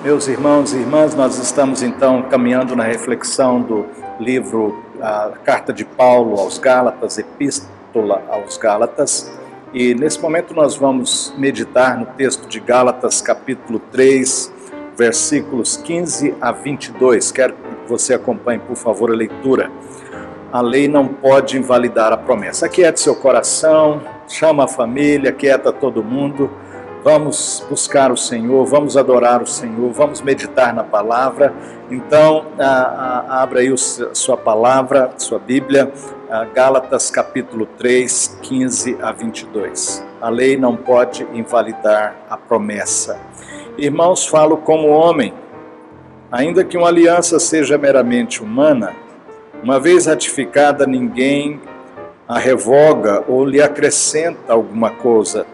Meus irmãos e irmãs, nós estamos então caminhando na reflexão do livro, a Carta de Paulo aos Gálatas, Epístola aos Gálatas, e nesse momento nós vamos meditar no texto de Gálatas, capítulo 3, versículos 15 a 22. Quero que você acompanhe, por favor, a leitura. A lei não pode invalidar a promessa. Aquiete seu coração, chama a família, aquieta todo mundo. Vamos buscar o Senhor, vamos adorar o Senhor, vamos meditar na palavra. Então, abra aí sua palavra, sua Bíblia, Gálatas capítulo 3, 15 a 22. A lei não pode invalidar a promessa. Irmãos, falo como homem, ainda que uma aliança seja meramente humana, uma vez ratificada, ninguém a revoga ou lhe acrescenta alguma coisa.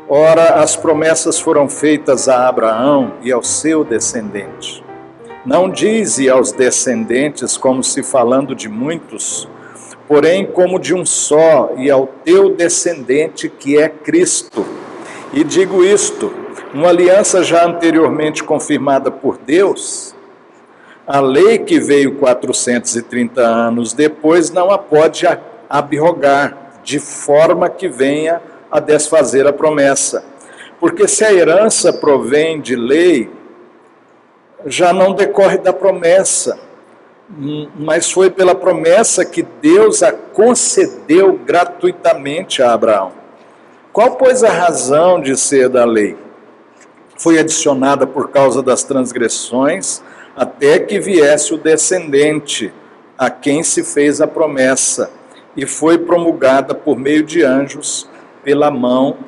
Ora, as promessas foram feitas a Abraão e ao seu descendente. Não dize aos descendentes como se falando de muitos, porém como de um só, e ao teu descendente que é Cristo. E digo isto, uma aliança já anteriormente confirmada por Deus, a lei que veio 430 anos depois não a pode abrogar, de forma que venha a desfazer a promessa. Porque se a herança provém de lei, já não decorre da promessa, mas foi pela promessa que Deus a concedeu gratuitamente a Abraão. Qual, pois, a razão de ser da lei? Foi adicionada por causa das transgressões, até que viesse o descendente, a quem se fez a promessa, e foi promulgada por meio de anjos, pela mão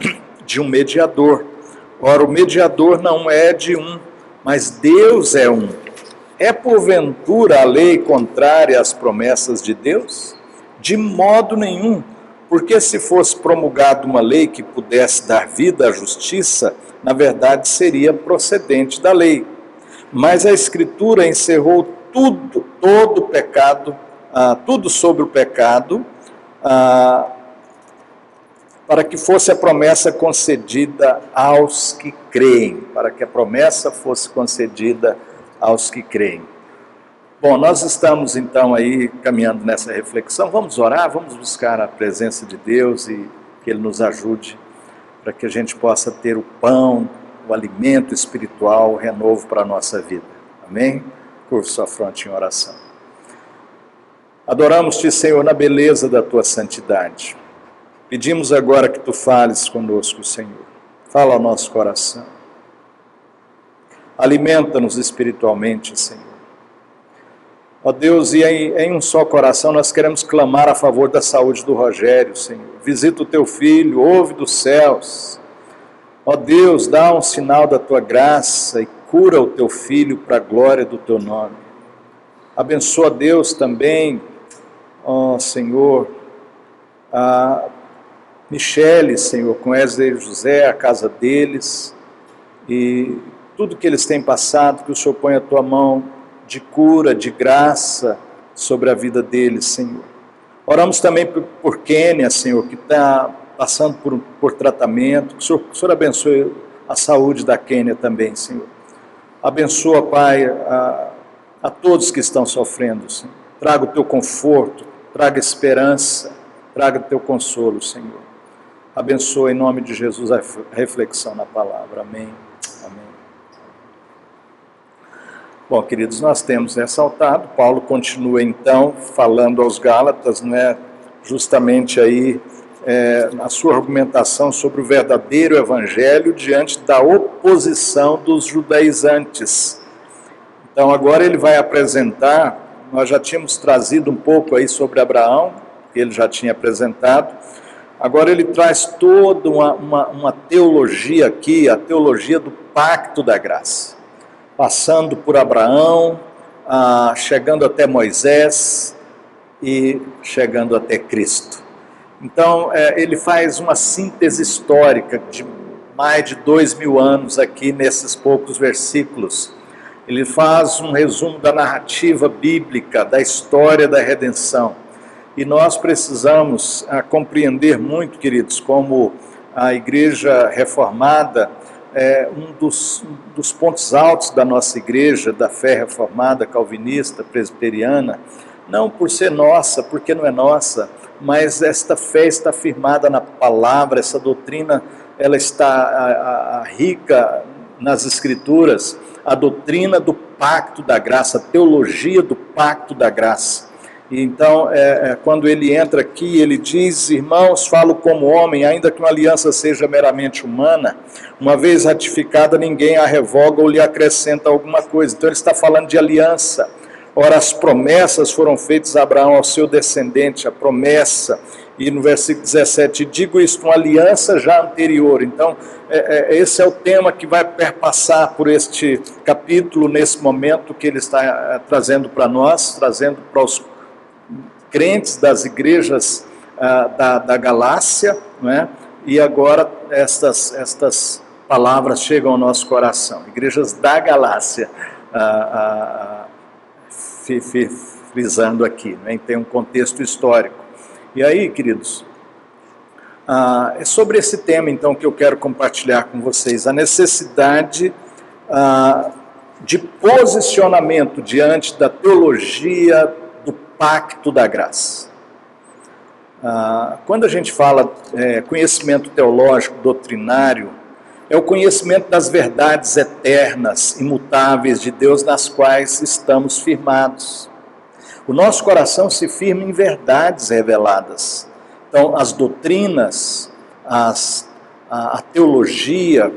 de um mediador. Ora, o mediador não é de um, mas Deus é um. É porventura a lei contrária às promessas de Deus? De modo nenhum, porque se fosse promulgada uma lei que pudesse dar vida à justiça, na verdade seria procedente da lei. Mas a Escritura encerrou todo o pecado, tudo sobre o pecado, para que fosse a promessa concedida aos que creem, para que a promessa fosse concedida aos que creem. Bom, nós estamos então aí caminhando nessa reflexão, vamos orar, vamos buscar a presença de Deus e que Ele nos ajude para que a gente possa ter o pão, o alimento espiritual, o renovo para a nossa vida. Amém? Curva sua fronte em oração. Adoramos-te, Senhor, na beleza da tua santidade. Pedimos agora que tu fales conosco, Senhor. Fala ao nosso coração. Alimenta-nos espiritualmente, Senhor. Ó Deus, e em um só coração nós queremos clamar a favor da saúde do Rogério, Senhor. Visita o teu filho, ouve dos céus. Ó Deus, dá um sinal da tua graça e cura o teu filho para a glória do teu nome. Abençoa, Deus, também, ó Senhor, a Michele, Senhor, com Wesley e José, a casa deles, e tudo que eles têm passado, que o Senhor ponha a tua mão de cura, de graça sobre a vida deles, Senhor. Oramos também por Kênia, Senhor, que está passando por tratamento, que o Senhor abençoe a saúde da Kênia também, Senhor. Abençoa, Pai, a todos que estão sofrendo, Senhor. Traga o teu conforto, traga esperança, traga o teu consolo, Senhor. Abençoa em nome de Jesus a reflexão na palavra. Amém. Amém. Bom, queridos, nós temos ressaltado, Paulo continua então falando aos Gálatas, né, justamente aí a sua argumentação sobre o verdadeiro evangelho diante da oposição dos judaizantes. Então agora ele vai apresentar, nós já tínhamos trazido um pouco aí sobre Abraão, que ele já tinha apresentado. Agora ele traz toda uma teologia aqui, a teologia do pacto da graça. Passando por Abraão, chegando até Moisés e chegando até Cristo. Então ele faz uma síntese histórica de mais de 2000 anos aqui nesses poucos versículos. Ele faz um resumo da narrativa bíblica, da história da redenção. E nós precisamos compreender muito, queridos, como a Igreja Reformada um dos pontos altos da nossa igreja, da fé reformada, calvinista, presbiteriana, não por ser nossa, porque não é nossa, mas esta fé está firmada na palavra, essa doutrina ela está rica nas escrituras, a doutrina do pacto da graça, a teologia do pacto da graça. E então, quando ele entra aqui, ele diz: irmãos, falo como homem, ainda que uma aliança seja meramente humana, uma vez ratificada, ninguém a revoga ou lhe acrescenta alguma coisa. Então ele está falando de aliança. Ora, as promessas foram feitas a Abraão, ao seu descendente, a promessa. E no versículo 17, digo isto, uma aliança já anterior. Então, esse é o tema que vai perpassar por este capítulo, nesse momento que ele está trazendo para nós, trazendo para os crentes das igrejas da Galácia, não é? E agora estas palavras chegam ao nosso coração. Igrejas da Galácia, frisando aqui, né? Tem um contexto histórico. E aí, queridos, é sobre esse tema, então, que eu quero compartilhar com vocês, a necessidade de posicionamento diante da teologia do pacto da graça. Quando a gente fala conhecimento teológico, doutrinário, é o conhecimento das verdades eternas, imutáveis de Deus, nas quais estamos firmados. O nosso coração se firma em verdades reveladas. Então, as doutrinas, a teologia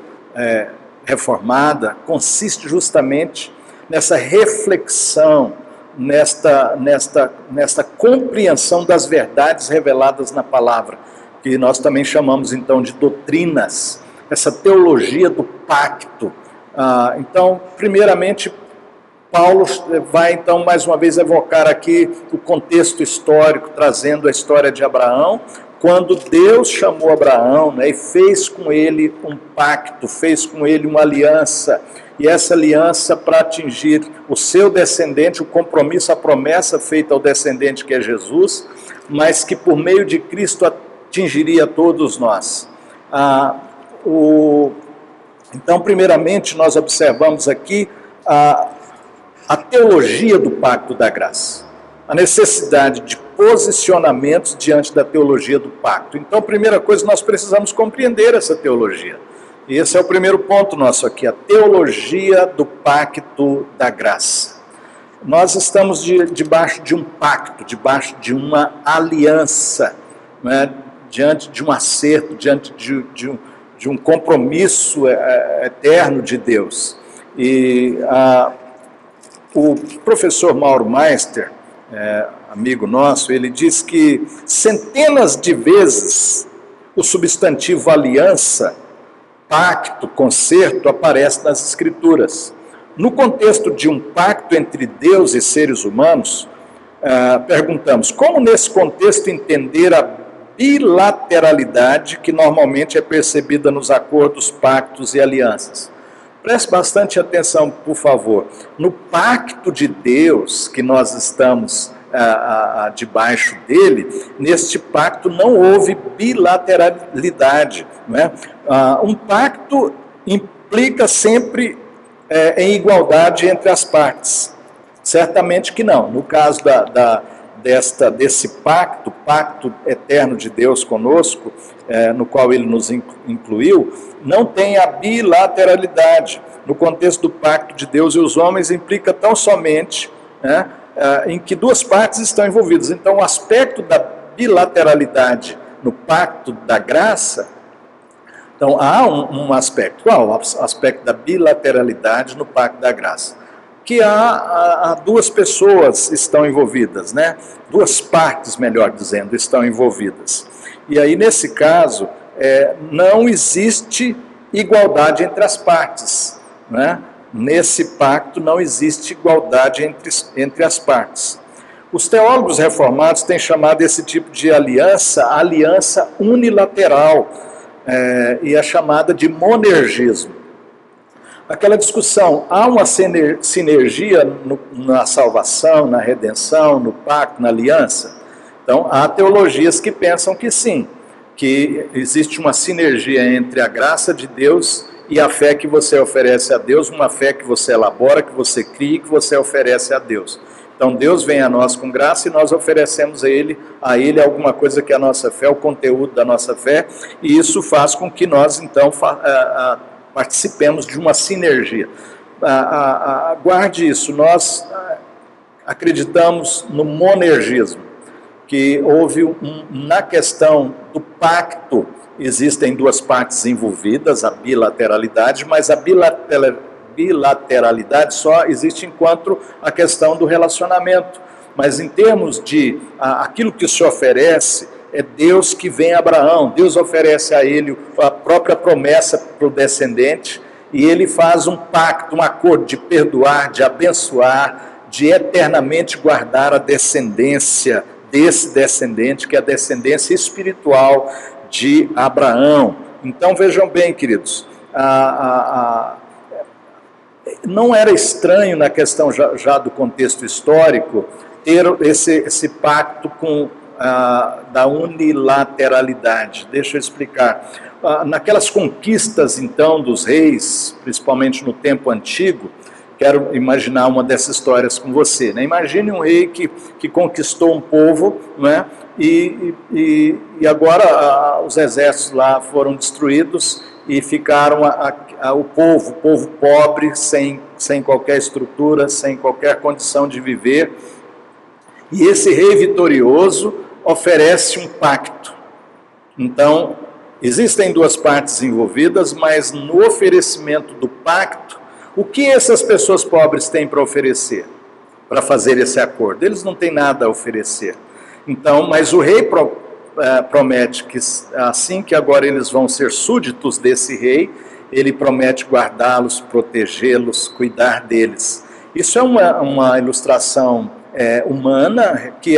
reformada consiste justamente nessa reflexão, nesta compreensão das verdades reveladas na palavra, que nós também chamamos então de doutrinas, essa teologia do pacto. Então, primeiramente, Paulo vai então mais uma vez evocar aqui o contexto histórico, trazendo a história de Abraão, quando Deus chamou Abraão, né, e fez com ele um pacto, fez com ele uma aliança, e essa aliança para atingir o seu descendente, o compromisso, a promessa feita ao descendente que é Jesus, mas que por meio de Cristo atingiria todos nós. Então, primeiramente, nós observamos aqui a teologia do pacto da graça, a necessidade de posicionamentos diante da teologia do pacto. Então, a primeira coisa, nós precisamos compreender essa teologia. E esse é o primeiro ponto nosso aqui, a teologia do pacto da graça. Nós estamos debaixo de um pacto, debaixo de uma aliança, né, diante de um acerto, diante de um compromisso eterno de Deus. E o professor Mauro Meister, amigo nosso, ele diz que centenas de vezes o substantivo aliança, pacto, concerto, aparece nas Escrituras. No contexto de um pacto entre Deus e seres humanos, perguntamos, como nesse contexto entender a bilateralidade que normalmente é percebida nos acordos, pactos e alianças? Preste bastante atenção, por favor. No pacto de Deus que nós estamos debaixo dele, neste pacto não houve bilateralidade, né? Um pacto implica sempre em igualdade entre as partes. Certamente que não. No caso desse pacto eterno de Deus conosco, no qual ele nos incluiu, não tem a bilateralidade. No contexto do pacto de Deus e os homens, implica tão somente, né, em que duas partes estão envolvidas. Então, o aspecto da bilateralidade no pacto da graça, então há um aspecto. Qual o aspecto da bilateralidade no pacto da graça? Que há duas pessoas estão envolvidas, né? Duas partes, melhor dizendo, estão envolvidas. E aí, nesse caso, não existe igualdade entre as partes, né? Nesse pacto não existe igualdade entre as partes. Os teólogos reformados têm chamado esse tipo de aliança unilateral, e é chamada de monergismo. Aquela discussão, há uma sinergia na salvação, na redenção, no pacto, na aliança? Então, há teologias que pensam que sim, que existe uma sinergia entre a graça de Deus e a fé que você oferece a Deus, uma fé que você elabora, que você cria e que você oferece a Deus. Então Deus vem a nós com graça e nós oferecemos a Ele alguma coisa que é a nossa fé, o conteúdo da nossa fé, e isso faz com que nós então participemos de uma sinergia. Guarde isso, nós acreditamos no monergismo, que houve na questão do pacto, existem duas partes envolvidas, a bilateralidade, mas a bilateralidade só existe enquanto a questão do relacionamento. Mas em termos de aquilo que se oferece, é Deus que vem a Abraão, Deus oferece a ele a própria promessa para o descendente, e ele faz um pacto, um acordo de perdoar, de abençoar, de eternamente guardar a descendência desse descendente, que é a descendência espiritual de Abraão. Então vejam bem, queridos, não era estranho na questão já do contexto histórico ter esse pacto da unilateralidade. Deixa eu explicar. Naquelas conquistas, então, dos reis, principalmente no tempo antigo, quero imaginar uma dessas histórias com você, né? Imagine um rei que conquistou um povo, né? E agora os exércitos lá foram destruídos e ficaram o povo pobre, sem qualquer estrutura, sem qualquer condição de viver. E esse rei vitorioso oferece um pacto. Então, existem duas partes envolvidas, mas no oferecimento do pacto, o que essas pessoas pobres têm para oferecer, para fazer esse acordo? Eles não têm nada a oferecer. Então, mas o rei promete que assim que agora eles vão ser súditos desse rei, ele promete guardá-los, protegê-los, cuidar deles. Isso é uma ilustração humana que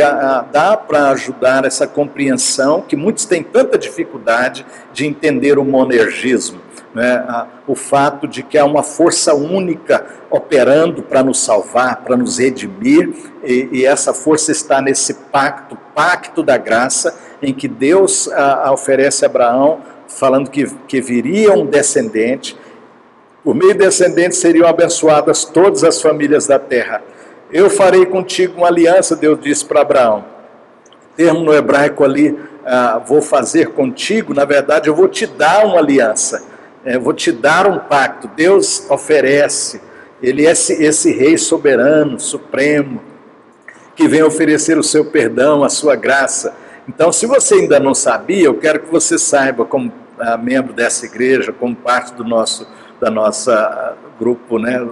dá para ajudar essa compreensão que muitos têm tanta dificuldade de entender o monergismo, né? O fato de que há uma força única operando para nos salvar, para nos redimir, e essa força está nesse pacto da graça, em que Deus oferece a Abraão, falando que viria um descendente, por meio do descendente seriam abençoadas todas as famílias da terra. Eu farei contigo uma aliança, Deus disse para Abraão. O termo no hebraico ali, vou fazer contigo, na verdade eu vou te dar uma aliança, vou te dar um pacto. Deus oferece, ele é esse rei soberano, supremo, que vem oferecer o seu perdão, a sua graça. Então, se você ainda não sabia, eu quero que você saiba, como membro dessa igreja, como parte do nosso grupo, né,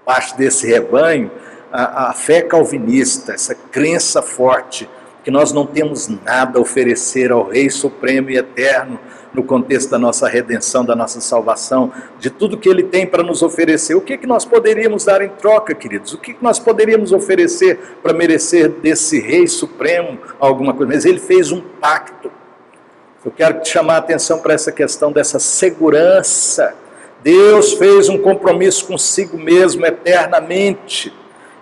parte desse rebanho, a fé calvinista, essa crença forte, que nós não temos nada a oferecer ao Rei Supremo e Eterno, no contexto da nossa redenção, da nossa salvação, de tudo que Ele tem para nos oferecer. O que nós poderíamos dar em troca, queridos? O que nós poderíamos oferecer para merecer desse Rei Supremo alguma coisa? Mas Ele fez um pacto. Eu quero te chamar a atenção para essa questão dessa segurança. Deus fez um compromisso consigo mesmo eternamente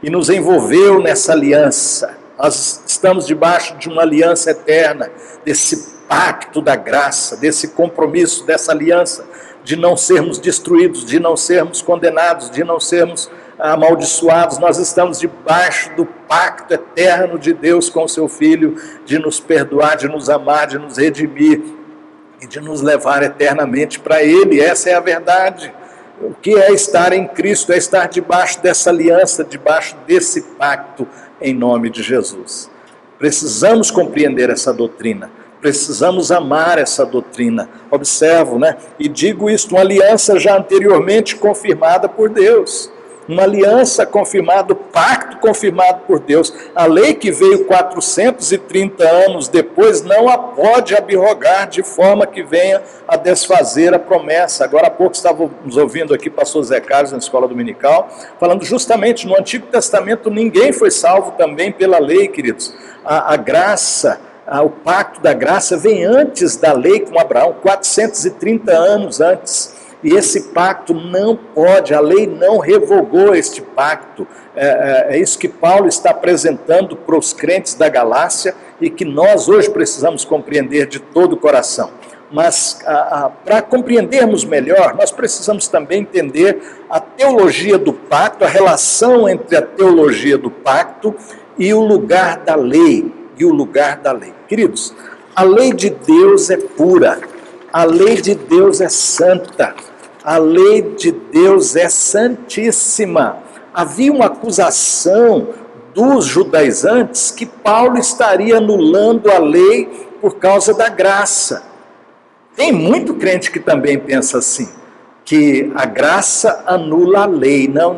e nos envolveu nessa aliança. Nós estamos debaixo de uma aliança eterna, desse pacto da graça, desse compromisso, dessa aliança, de não sermos destruídos, de não sermos condenados, de não sermos amaldiçoados. Nós estamos debaixo do pacto eterno de Deus com o seu Filho, de nos perdoar, de nos amar, de nos redimir e de nos levar eternamente para Ele. Essa é a verdade. O que é estar em Cristo? É estar debaixo dessa aliança, debaixo desse pacto, em nome de Jesus. Precisamos compreender essa doutrina, precisamos amar essa doutrina. Observo, né? E digo isto, uma aliança já anteriormente confirmada por Deus. Uma aliança confirmada, pacto confirmado por Deus. A lei que veio 430 anos depois não a pode abrogar de forma que venha a desfazer a promessa. Agora há pouco estávamos ouvindo aqui o pastor Zé Carlos na escola dominical, falando justamente no Antigo Testamento ninguém foi salvo também pela lei, queridos. A graça, o pacto da graça vem antes da lei com Abraão, 430 anos antes. E esse pacto não pode, a lei não revogou este pacto. É isso que Paulo está apresentando para os crentes da Galácia e que nós hoje precisamos compreender de todo o coração. mas para compreendermos melhor, nós precisamos também entender a teologia do pacto, a relação entre a teologia do pacto e o lugar da lei. Queridos, a lei de Deus é pura, a lei de Deus é santa, a lei de Deus é santíssima. Havia uma acusação dos judaizantes que Paulo estaria anulando a lei por causa da graça. Tem muito crente que também pensa assim, que a graça anula a lei. Não.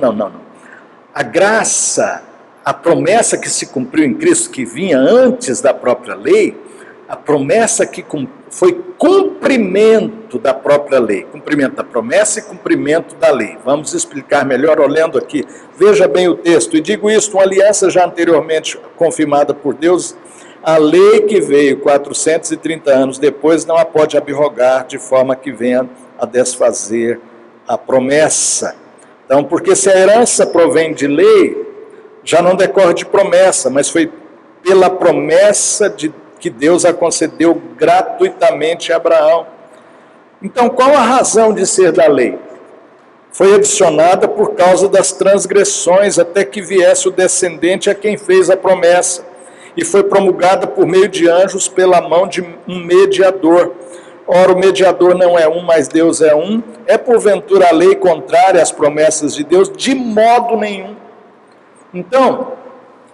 A graça, a promessa que se cumpriu em Cristo, que vinha antes da própria lei, a promessa que foi cumprimento da própria lei, cumprimento da promessa e cumprimento da lei. Vamos explicar melhor olhando aqui. Veja bem o texto, e digo isto, uma aliança já anteriormente confirmada por Deus, a lei que veio 430 anos depois não a pode abrogar de forma que venha a desfazer a promessa. Então, porque se a herança provém de lei, já não decorre de promessa, mas foi pela promessa que Deus a concedeu gratuitamente a Abraão. Então, qual a razão de ser da lei? Foi adicionada por causa das transgressões, até que viesse o descendente a quem fez a promessa, e foi promulgada por meio de anjos pela mão de um mediador. Ora, o mediador não é um, mas Deus é um. É porventura a lei contrária às promessas de Deus? De modo nenhum. Então,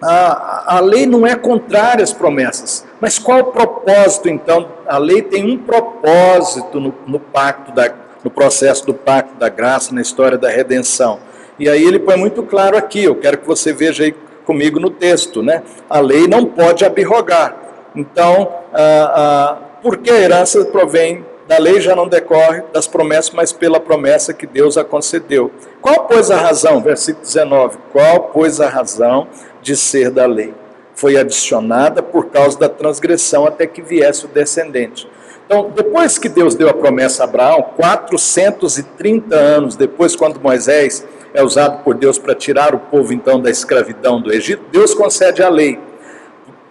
a lei não é contrária às promessas. Mas qual o propósito, então? A lei tem um propósito no processo do pacto da graça, na história da redenção. E aí ele põe muito claro aqui, eu quero que você veja aí comigo no texto, né? A lei não pode abrogar. Então, porque a herança provém da lei, já não decorre das promessas, mas pela promessa que Deus a concedeu. Qual, pois, a razão? Versículo 19. Qual, pois, a razão de ser da lei? Foi adicionada por causa da transgressão até que viesse o descendente. Então, depois que Deus deu a promessa a Abraão, 430 anos depois, quando Moisés é usado por Deus para tirar o povo, então, da escravidão do Egito, Deus concede a lei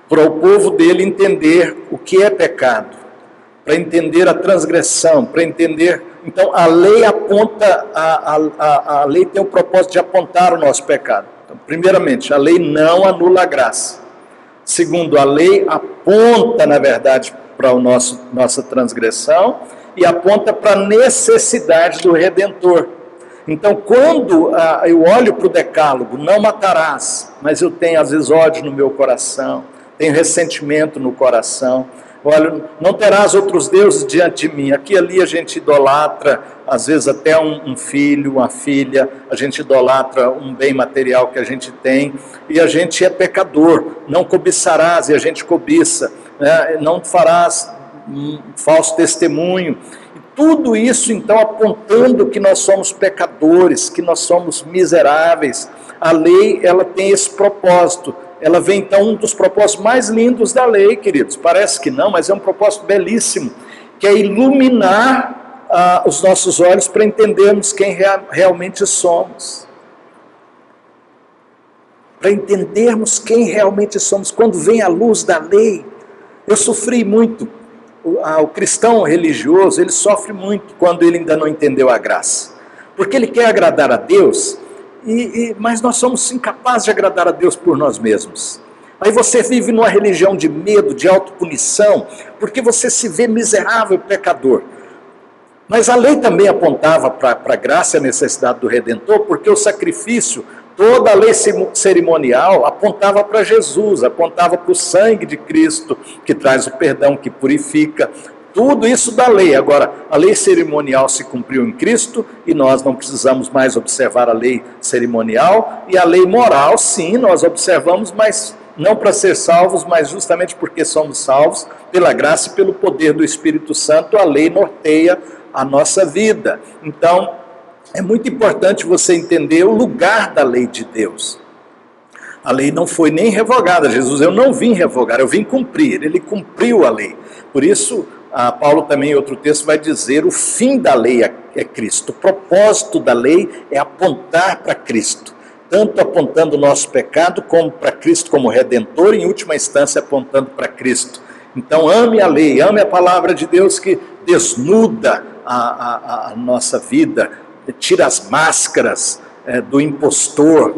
para o povo dele entender o que é pecado, para entender a transgressão, para entender... Então, a lei aponta, a lei tem o propósito de apontar o nosso pecado. Então, primeiramente, a lei não anula a graça. Segundo, a lei aponta, na verdade, para a nossa transgressão e aponta para a necessidade do Redentor. Então, quando eu olho para o decálogo, não matarás, mas eu tenho às vezes ódio no meu coração, tenho ressentimento no coração, olha, não terás outros deuses diante de mim. Aqui e ali a gente idolatra, às vezes até um filho, uma filha, a gente idolatra um bem material que a gente tem, e a gente é pecador. Não cobiçarás, e a gente cobiça, né? Não farás falso testemunho. Tudo isso, então, apontando que nós somos pecadores, que nós somos miseráveis. A lei, ela tem esse propósito. Ela vem, então, um dos propósitos mais lindos da lei, queridos. Parece que não, mas é um propósito belíssimo, que é iluminar os nossos olhos para entendermos quem realmente somos. Para entendermos quem realmente somos. Quando vem a luz da lei, eu sofri muito. O cristão religioso, ele sofre muito quando ele ainda não entendeu a graça. Porque ele quer agradar a Deus, mas nós somos incapazes de agradar a Deus por nós mesmos. Aí você vive numa religião de medo, de autopunição, porque você se vê miserável, pecador. Mas a lei também apontava para a graça e a necessidade do Redentor, porque o sacrifício, toda a lei cerimonial apontava para Jesus, apontava para o sangue de Cristo, que traz o perdão, que purifica. Tudo isso da lei. Agora, a lei cerimonial se cumpriu em Cristo e nós não precisamos mais observar a lei cerimonial. E a lei moral, sim, nós observamos, mas não para ser salvos, mas justamente porque somos salvos pela graça e pelo poder do Espírito Santo, a lei norteia a nossa vida. Então, é muito importante você entender o lugar da lei de Deus. A lei não foi nem revogada. Jesus, eu não vim revogar, eu vim cumprir. Ele cumpriu a lei. Por isso, Paulo também em outro texto vai dizer, o fim da lei é Cristo. O propósito da lei é apontar para Cristo. Tanto apontando o nosso pecado, como para Cristo como Redentor, e em última instância apontando para Cristo. Então ame a lei, ame a palavra de Deus que desnuda a nossa vida, tira as máscaras do impostor,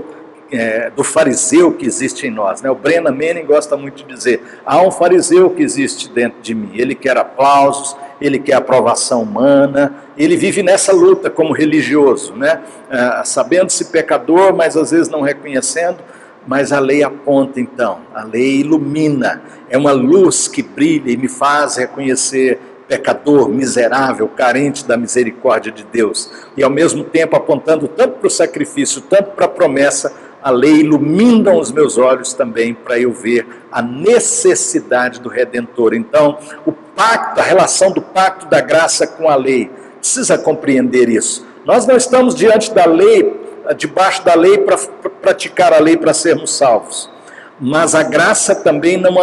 do fariseu que existe em nós. O Brennan Manning gosta muito de dizer, há um fariseu que existe dentro de mim, ele quer aplausos, ele quer aprovação humana, ele vive nessa luta como religioso, sabendo-se pecador, mas às vezes não reconhecendo. Mas a lei aponta então, a lei ilumina, é uma luz que brilha e me faz reconhecer pecador, miserável, carente da misericórdia de Deus. E ao mesmo tempo apontando tanto para o sacrifício, tanto para a promessa, a lei ilumina os meus olhos também para eu ver a necessidade do Redentor. Então, o pacto, a relação do pacto da graça com a lei, precisa compreender isso. Nós não estamos diante da lei, debaixo da lei para praticar a lei para sermos salvos. Mas a graça também não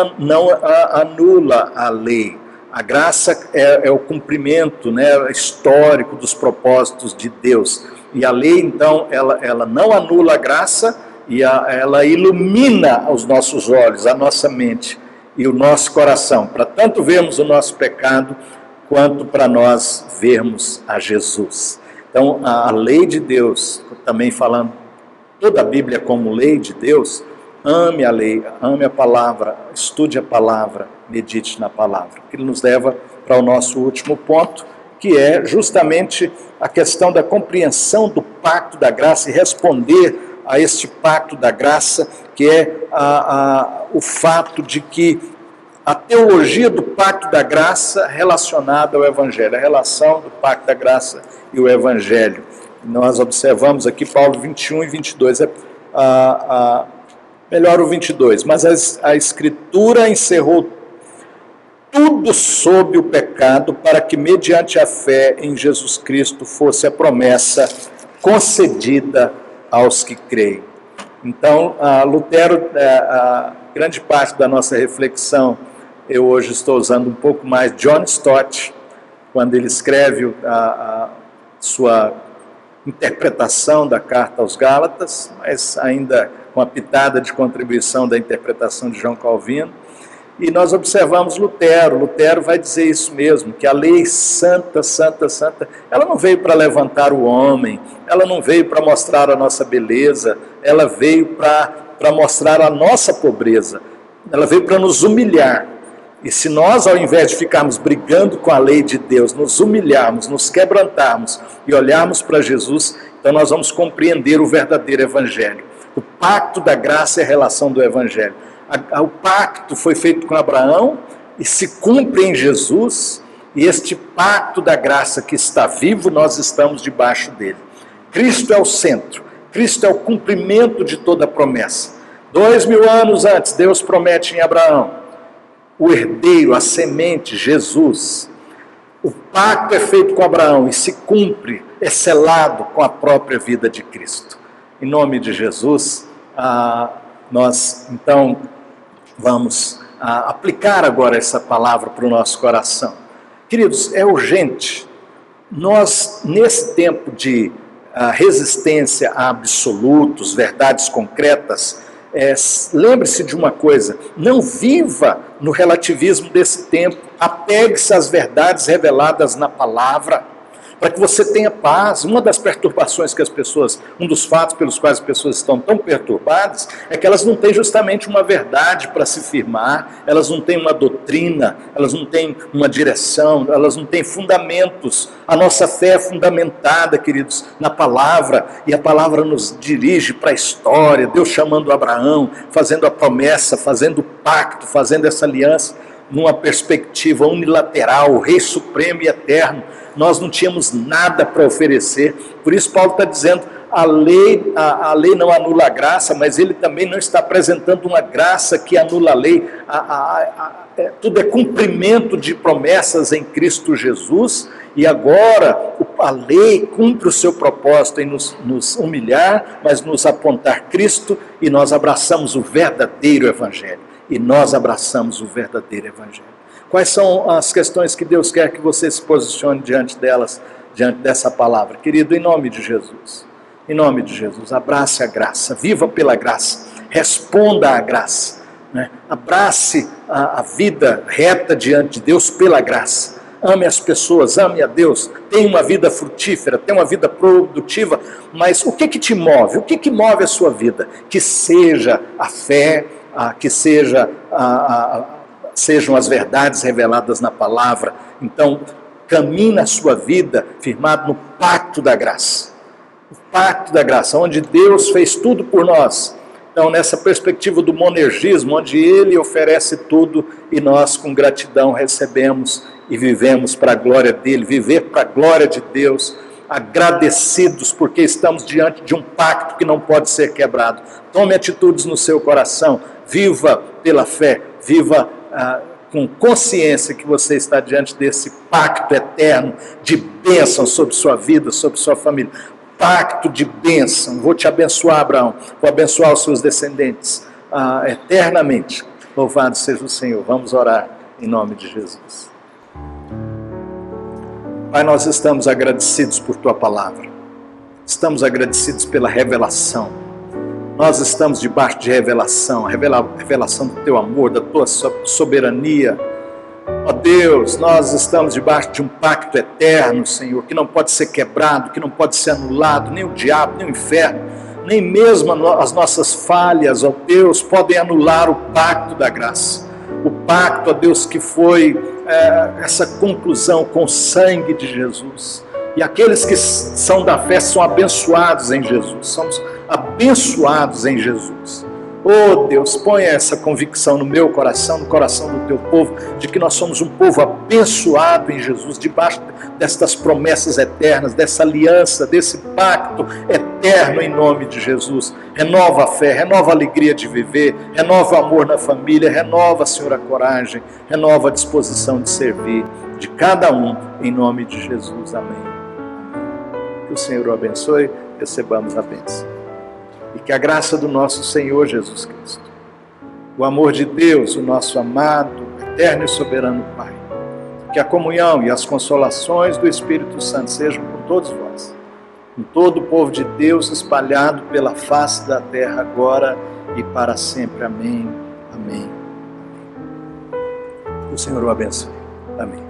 anula a lei. A graça é o cumprimento histórico dos propósitos de Deus. E a lei, então, ela não anula a graça e ela ilumina os nossos olhos, a nossa mente e o nosso coração, para tanto vermos o nosso pecado, quanto para nós vermos a Jesus. Então, a lei de Deus, também falando toda a Bíblia como lei de Deus, ame a lei, ame a palavra, estude a palavra, medite na palavra. Que nos leva para o nosso último ponto, que é justamente a questão da compreensão do pacto da graça e responder a este pacto da graça, que é o fato de que a teologia do pacto da graça relacionada ao Evangelho, a relação do pacto da graça e o Evangelho. Nós observamos aqui Paulo 21 e 22, melhor o 22, mas a Escritura encerrou tudo sob o pecado para que mediante a fé em Jesus Cristo fosse a promessa concedida aos que creem. Então, Lutero, a grande parte da nossa reflexão, eu hoje estou usando um pouco mais John Stott, quando ele escreve a sua interpretação da carta aos Gálatas, mas ainda com a pitada de contribuição da interpretação de João Calvino. E nós observamos Lutero. Lutero vai dizer isso mesmo, que a lei santa, santa, santa, ela não veio para levantar o homem, ela não veio para mostrar a nossa beleza, ela veio para mostrar a nossa pobreza, ela veio para nos humilhar. E se nós, ao invés de ficarmos brigando com a lei de Deus, nos humilharmos, nos quebrantarmos e olharmos para Jesus, então nós vamos compreender o verdadeiro Evangelho. O pacto da graça é a relação do Evangelho. O pacto foi feito com Abraão e se cumpre em Jesus, e este pacto da graça que está vivo, nós estamos debaixo dele. Cristo é o centro, Cristo é o cumprimento de toda a promessa. 2000 anos antes, Deus promete em Abraão o herdeiro, a semente, Jesus. O pacto é feito com Abraão e se cumpre, é selado com a própria vida de Cristo. Em nome de Jesus, nós então vamos aplicar agora essa palavra para o nosso coração. Queridos, é urgente. Nós, nesse tempo de resistência a absolutos, verdades concretas, lembre-se de uma coisa, não viva no relativismo desse tempo, apegue-se às verdades reveladas na palavra, para que você tenha paz. Uma das perturbações que as pessoas, um dos fatos pelos quais as pessoas estão tão perturbadas, é que elas não têm justamente uma verdade para se firmar, elas não têm uma doutrina, elas não têm uma direção, elas não têm fundamentos. A nossa fé é fundamentada, queridos, na palavra, e a palavra nos dirige para a história, Deus chamando Abraão, fazendo a promessa, fazendo o pacto, fazendo essa aliança, numa perspectiva unilateral, o Rei Supremo e Eterno. Nós não tínhamos nada para oferecer, por isso Paulo está dizendo, a lei não anula a graça, mas ele também não está apresentando uma graça que anula a lei. Tudo é cumprimento de promessas em Cristo Jesus, e agora a lei cumpre o seu propósito em nos humilhar, mas nos apontar Cristo, e nós abraçamos o verdadeiro Evangelho. E nós abraçamos o verdadeiro Evangelho. Quais são as questões que Deus quer que você se posicione diante delas, diante dessa palavra? Querido, em nome de Jesus, abrace a graça, viva pela graça, responda à graça, né? Abrace a vida reta diante de Deus pela graça. Ame as pessoas, ame a Deus, tenha uma vida frutífera, tenha uma vida produtiva, mas o que te move? O que move a sua vida? Que seja a fé, que sejam as verdades reveladas na palavra. Então, caminhe na sua vida firmado no pacto da graça. O pacto da graça, onde Deus fez tudo por nós. Então, nessa perspectiva do monergismo, onde Ele oferece tudo e nós, com gratidão, recebemos e vivemos para a glória dEle, viver para a glória de Deus, agradecidos porque estamos diante de um pacto que não pode ser quebrado. Tome atitudes no seu coração, viva pela fé, viva com consciência que você está diante desse pacto eterno de bênção sobre sua vida, sobre sua família. Pacto de bênção. Vou te abençoar, Abraão. Vou abençoar os seus descendentes eternamente. Louvado seja o Senhor. Vamos orar em nome de Jesus. Pai, nós estamos agradecidos por Tua palavra. Estamos agradecidos pela revelação. Nós estamos debaixo de revelação. Revelação do Teu amor, da Tua soberania. Ó Deus, nós estamos debaixo de um pacto eterno, Senhor, que não pode ser quebrado, que não pode ser anulado, nem o diabo, nem o inferno, nem mesmo as nossas falhas, ó Deus, podem anular o pacto da graça. O pacto, ó Deus, que foi essa conclusão com o sangue de Jesus. E aqueles que são da fé são abençoados em Jesus, somos abençoados em Jesus. Oh Deus, ponha essa convicção no meu coração, no coração do teu povo, de que nós somos um povo abençoado em Jesus, debaixo destas promessas eternas, dessa aliança, desse pacto eterno em nome de Jesus. Renova a fé, renova a alegria de viver, renova o amor na família, renova, Senhor, a coragem, renova a disposição de servir de cada um, em nome de Jesus. Amém. Amém. Que o Senhor o abençoe, recebamos a bênção. E que a graça do nosso Senhor Jesus Cristo, o amor de Deus, o nosso amado, eterno e soberano Pai, que a comunhão e as consolações do Espírito Santo sejam com todos vós, com todo o povo de Deus espalhado pela face da terra agora e para sempre. Amém. Amém. Amém. Que o Senhor o abençoe. Amém.